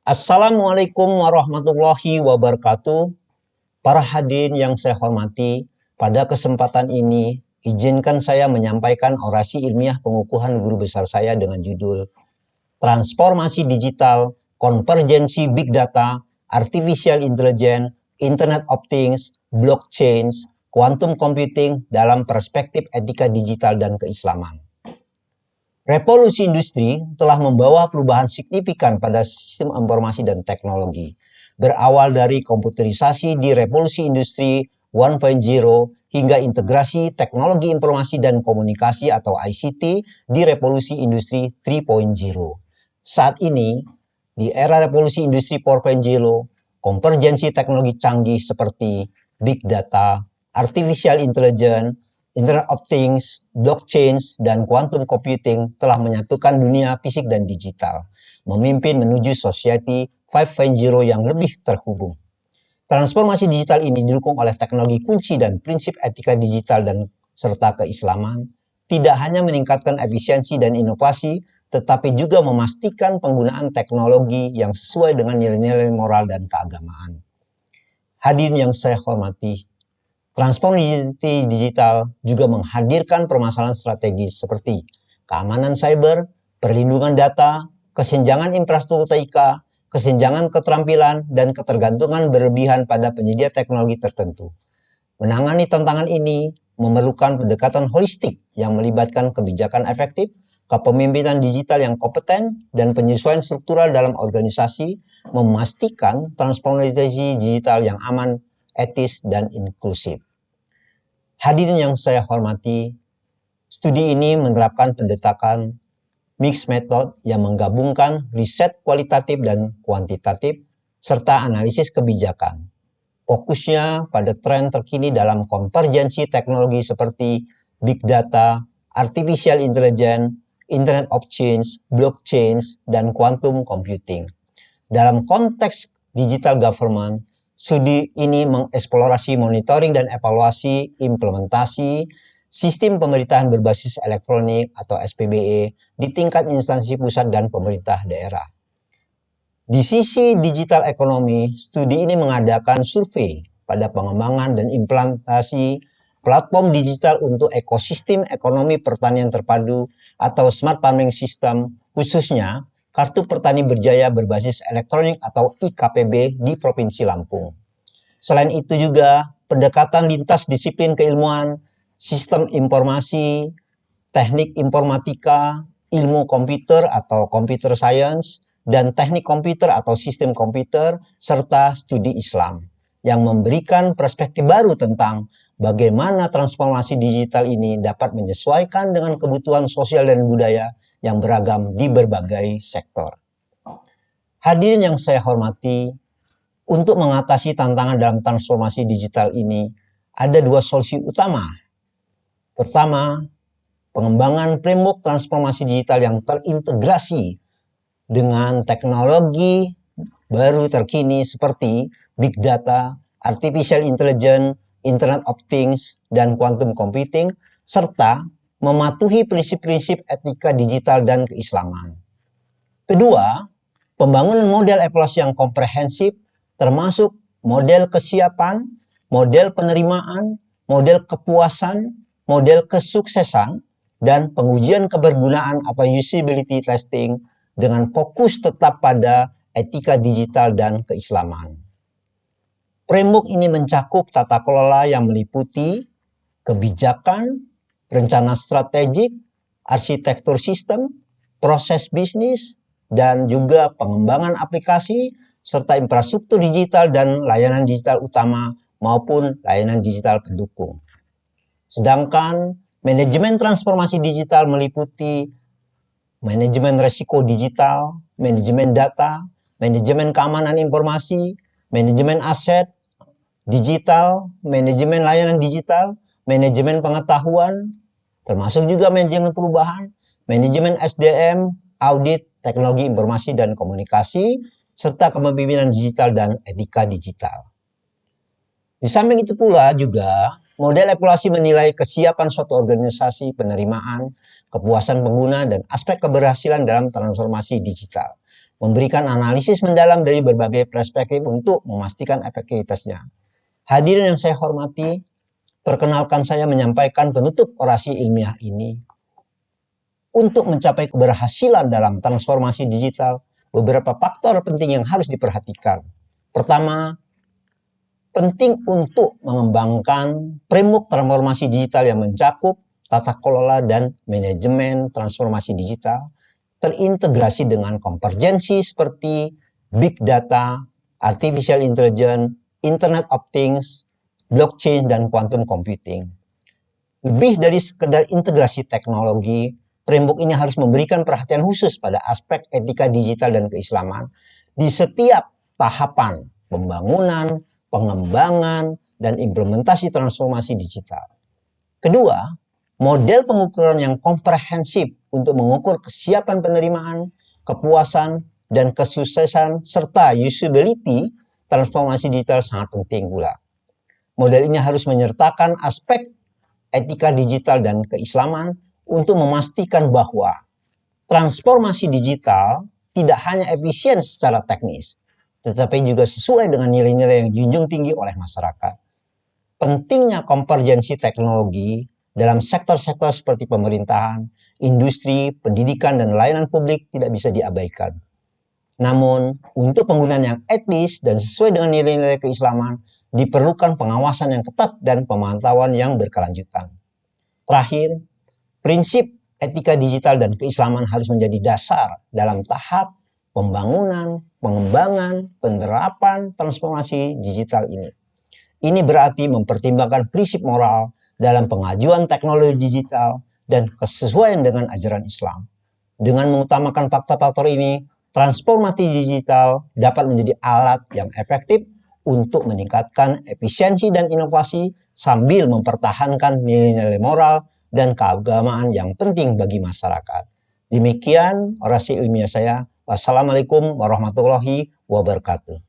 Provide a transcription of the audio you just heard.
Assalamualaikum warahmatullahi wabarakatuh. Para hadirin yang saya hormati, pada kesempatan ini izinkan saya menyampaikan orasi ilmiah pengukuhan guru besar saya dengan judul Transformasi Digital, Konvergensi Big Data, Artificial Intelligence, Internet of Things, Blockchain, Quantum Computing dalam perspektif etika digital dan keislaman. Revolusi industri telah membawa perubahan signifikan pada sistem informasi dan teknologi. Berawal dari komputerisasi di revolusi industri 1.0 hingga integrasi teknologi informasi dan komunikasi atau ICT di revolusi industri 3.0. Saat ini, di era revolusi industri 4.0, konvergensi teknologi canggih seperti Big Data, Artificial Intelligence, Internet of Things, blockchain, dan quantum computing telah menyatukan dunia fisik dan digital, memimpin menuju society 5.0 yang lebih terhubung. Transformasi digital ini didukung oleh teknologi kunci dan prinsip etika digital dan serta keislaman, tidak hanya meningkatkan efisiensi dan inovasi, tetapi juga memastikan penggunaan teknologi yang sesuai dengan nilai-nilai moral dan keagamaan. Hadirin yang saya hormati, transformasi digital juga menghadirkan permasalahan strategis seperti keamanan cyber, perlindungan data, kesenjangan infrastruktur TIK, kesenjangan keterampilan, dan ketergantungan berlebihan pada penyedia teknologi tertentu. Menangani tantangan ini memerlukan pendekatan holistik yang melibatkan kebijakan efektif, kepemimpinan digital yang kompeten, dan penyesuaian struktural dalam organisasi, memastikan transformasi digital yang aman, etis, dan inklusif. Hadirin yang saya hormati, studi ini menerapkan pendekatan mixed method yang menggabungkan riset kualitatif dan kuantitatif serta analisis kebijakan. Fokusnya pada tren terkini dalam konvergensi teknologi seperti Big Data, Artificial Intelligence, Internet of Things, Blockchain, dan Quantum Computing. Dalam konteks digital government, studi ini mengeksplorasi monitoring dan evaluasi implementasi sistem pemerintahan berbasis elektronik atau SPBE di tingkat instansi pusat dan pemerintah daerah. Di sisi digital ekonomi, studi ini mengadakan survei pada pengembangan dan implementasi platform digital untuk ekosistem ekonomi pertanian terpadu atau smart farming system, khususnya Kartu Petani Berjaya berbasis elektronik atau IKPB di Provinsi Lampung. Selain itu juga pendekatan lintas disiplin keilmuan, sistem informasi, teknik informatika, ilmu komputer atau computer science, dan teknik komputer atau sistem komputer, serta studi Islam yang memberikan perspektif baru tentang bagaimana transformasi digital ini dapat menyesuaikan dengan kebutuhan sosial dan budaya yang beragam di berbagai sektor. Hadirin yang saya hormati, untuk mengatasi tantangan dalam transformasi digital ini, ada dua solusi utama. Pertama, pengembangan framework transformasi digital yang terintegrasi dengan teknologi baru terkini seperti Big Data, Artificial Intelligence, Internet of Things, dan Quantum Computing, serta mematuhi prinsip-prinsip etika digital dan keislaman. Kedua, pembangunan model evaluasi yang komprehensif termasuk model kesiapan, model penerimaan, model kepuasan, model kesuksesan, dan pengujian kebergunaan atau usability testing dengan fokus tetap pada etika digital dan keislaman. Framework ini mencakup tata kelola yang meliputi kebijakan, rencana strategik, arsitektur sistem, proses bisnis, dan juga pengembangan aplikasi, serta infrastruktur digital dan layanan digital utama maupun layanan digital pendukung. Sedangkan manajemen transformasi digital meliputi manajemen resiko digital, manajemen data, manajemen keamanan informasi, manajemen aset digital, manajemen layanan digital, manajemen pengetahuan, termasuk juga manajemen perubahan, manajemen SDM, audit, teknologi informasi dan komunikasi, serta kepemimpinan digital dan etika digital. Di samping itu pula juga, model evaluasi menilai kesiapan suatu organisasi, penerimaan, kepuasan pengguna, dan aspek keberhasilan dalam transformasi digital. memberikan analisis mendalam dari berbagai perspektif untuk memastikan efektivitasnya. Hadirin yang saya hormati, perkenalkan saya menyampaikan penutup orasi ilmiah ini. Untuk mencapai keberhasilan dalam transformasi digital, beberapa faktor penting yang harus diperhatikan. Pertama, penting untuk mengembangkan framework transformasi digital yang mencakup tata kelola dan manajemen transformasi digital, terintegrasi dengan konvergensi seperti big data, artificial intelligence, internet of things, blockchain, dan quantum computing. Lebih dari sekedar integrasi teknologi, framework ini harus memberikan perhatian khusus pada aspek etika digital dan keislaman di setiap tahapan pembangunan, pengembangan, dan implementasi transformasi digital. Kedua, model pengukuran yang komprehensif untuk mengukur kesiapan penerimaan, kepuasan, dan kesuksesan serta usability transformasi digital sangat penting pula. Model ini harus menyertakan aspek etika digital dan keislaman untuk memastikan bahwa transformasi digital tidak hanya efisien secara teknis, tetapi juga sesuai dengan nilai-nilai yang dijunjung tinggi oleh masyarakat. Pentingnya konvergensi teknologi dalam sektor-sektor seperti pemerintahan, industri, pendidikan, dan layanan publik tidak bisa diabaikan. Namun, untuk penggunaan yang etis dan sesuai dengan nilai-nilai keislaman, diperlukan pengawasan yang ketat dan pemantauan yang berkelanjutan. Terakhir, prinsip etika digital dan keislaman harus menjadi dasar dalam tahap pembangunan, pengembangan, penerapan transformasi digital ini. Ini berarti mempertimbangkan prinsip moral dalam pengajuan teknologi digital dan kesesuaian dengan ajaran Islam. Dengan mengutamakan faktor-faktor ini, transformasi digital dapat menjadi alat yang efektif untuk meningkatkan efisiensi dan inovasi sambil mempertahankan nilai-nilai moral dan keagamaan yang penting bagi masyarakat. Demikian orasi ilmiah saya. Wassalamualaikum warahmatullahi wabarakatuh.